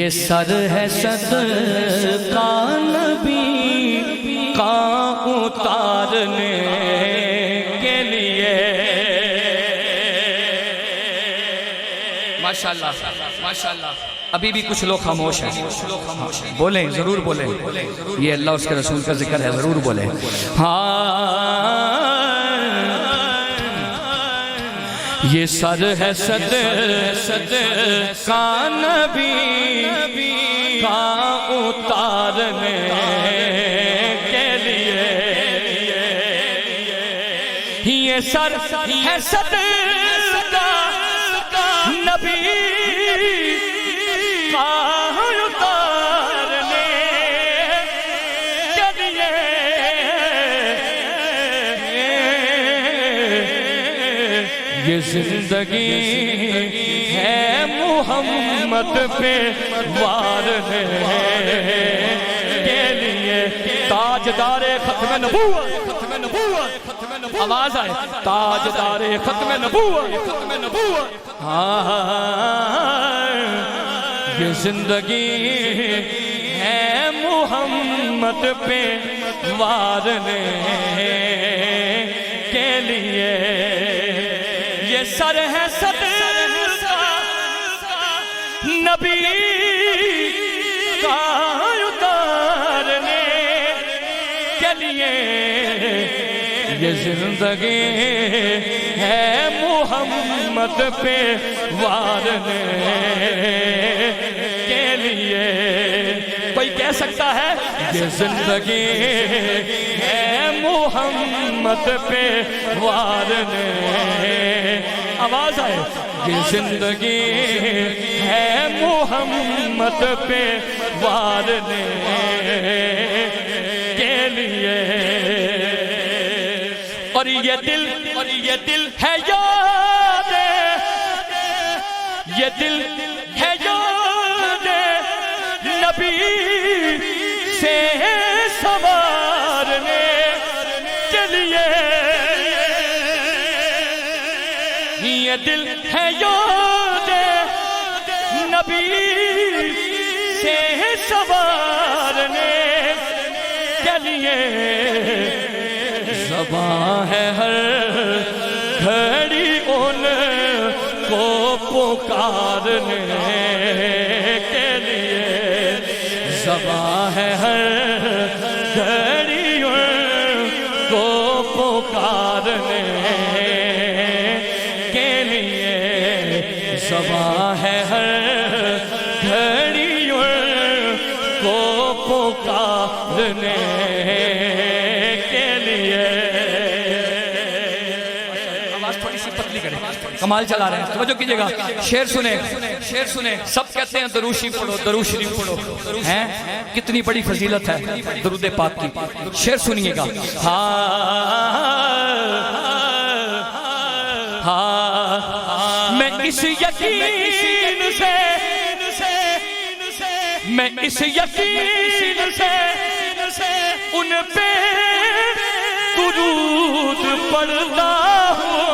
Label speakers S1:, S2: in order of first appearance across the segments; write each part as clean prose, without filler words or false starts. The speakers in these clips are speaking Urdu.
S1: یہ سر ہے صدقہ نبی کا اتارنے کے لیے۔ ماشاءاللہ ماشاءاللہ۔ ابھی بھی کچھ لوگ خاموش ہیں، بولیں ضرور بولیں، یہ اللہ اس کے رسول کا ذکر ہے، ضرور بولیں۔ یہ سر ہے صدقہ نبی کا اتارنے کے لیے۔ یہ سر ہے صدقہ نبی کا اتارنے کے لیے۔ یہ زندگی ہے محمد پہ وارنے کے لیے۔ تاجدار ختم نبوت، آواز آئے، تاجدار ختم نبوت۔ یہ زندگی ہے محمد پہ وارنے کے لیے۔ یہ سر ہے صدقہ نبی کا اتارنے کے لیے۔ یہ زندگی ہے محمد پہ وارنے کے لیے۔ کوئی کہہ سکتا ہے یہ زندگی ہے محمد پہ وارنے، آواز آئے، یہ زندگی ہے محمد پہ وارنے کے لیے۔ اور یہ دل ہے یاد، یہ دل ہے یاد نبی سے سنوارنے کے لیے۔ یہ دل ہے یاد نبی سے سنوارنے کے لیے۔ زباں ہے ہر گھڑی ان کو پکارنے کے لیے۔ زباں ہے ہر گھڑی ان کو پکارنے کے لیے۔ زباں ہے ہر گھڑی ان کو پکارنے کے لیے۔ کمال چلا رہے ہیں، توجہ کیجئے گا، شعر سنیں، شعر سنیں۔ سب کہتے ہیں درود شریف پڑھو، درود شریف پڑھو، ہیں کتنی بڑی فضیلت ہے درود پاک کی۔ شعر سنیے گا۔ میں اس یقین سے، میں اس یقین سے ان پہ درود پڑھتا ہوں۔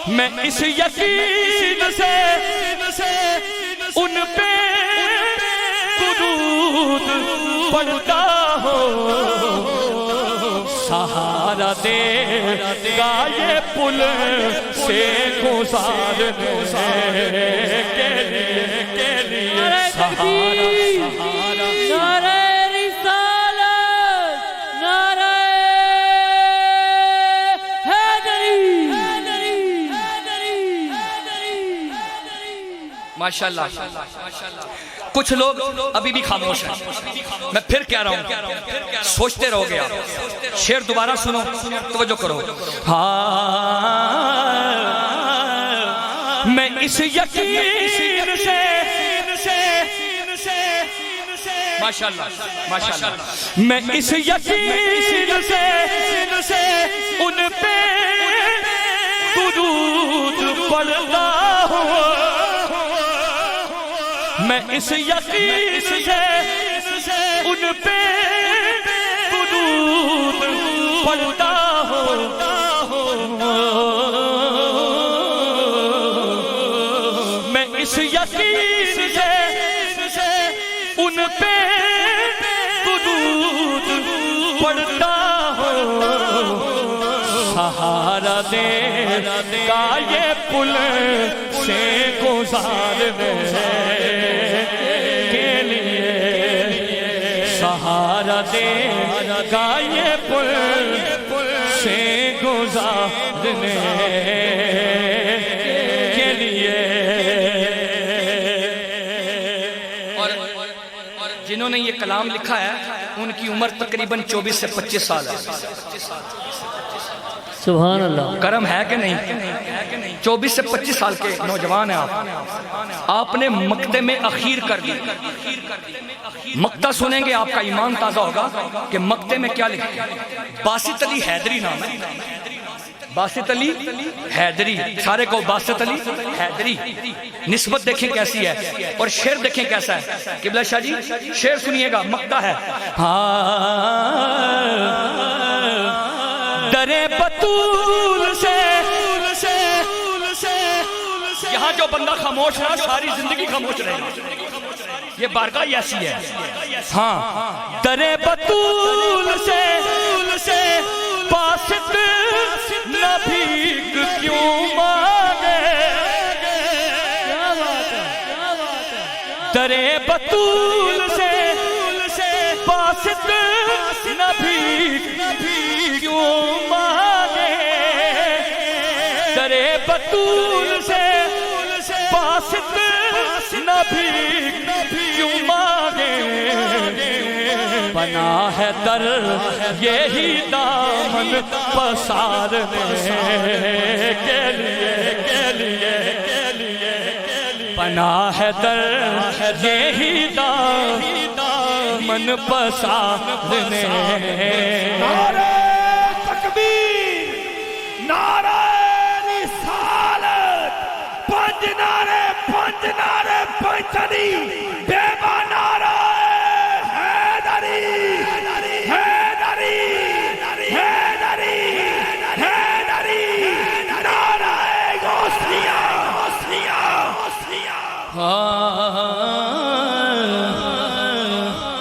S1: میں اس یقین سے ان پہ درود پڑھتا ہوں۔ سہارا دے گا یہ پل سے گزارنے کے لیے، سہارا
S2: نعرہ رسالت، نعرہ حیدری۔
S1: ماشاءاللہ۔ کچھ لوگ ابھی بھی خاموش ہیں، میں پھر کہہ رہا ہوں، سوچتے رہو گے آپ۔ شعر دوبارہ سنو، توجہ کرو۔ میں اس یقین سے، ماشاءاللہ ماشاءاللہ، میں اس یقین سے ان پہ درود پڑھتا ہوں۔ میں اس یقین سے ان پہ درود پڑھتا ہوں۔ میں اس یقین سے ان پہ درود پڑھتا ہوں سہارا دے کا یہ پل سے گزارنے کے لیے سہارا دے کا یہ پل سے گزارنے کے لیے اور جنہوں نے یہ کلام لکھا ہے ان کی عمر تقریباً 24 سے 25 سال ہے
S2: سبحان اللہ
S1: کرم ہے کہ نہیں 24 سے 25 سال کے نوجوان ہیں آپ نے مقطع میں اخیر کر دی مقطع سنیں گے آپ کا ایمان تازہ ہوگا کہ مقطع میں کیا لکھا باسط علی حیدری نام ہے باسط علی حیدری سارے کو باسط علی حیدری نسبت دیکھیں کیسی ہے اور شعر دیکھیں کیسا ہے قبلہ شاہ جی شعر سنیے گا مقطع ہے درے بطول سے یہاں جو بندہ خاموش رہا ساری زندگی خاموش رہے گا یہ بارگاہ ایسی ہے ہاں درے بطول سے باسط نہ بھیک کیوں مانگے درے بطول سے باسط نہ بھیک کیوں مانگے درے بطول سے باسط نہ بھیک کیوں مانگے بنا ہے در یہی دامن پسارنے کے لیے بنا ہے در یہی دامن پسارنے
S3: نعرہ تکبیر نعرہ رسالت پنج نعرے پنچنی بیبا نعرہ حیدری حیدری حیدری حیدری نعرہ غوثیہ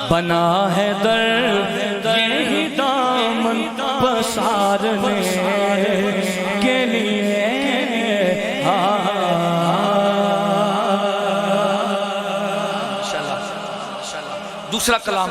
S1: بنا ہے در یہی دامن پسارنے کے لیے دوسرا کلام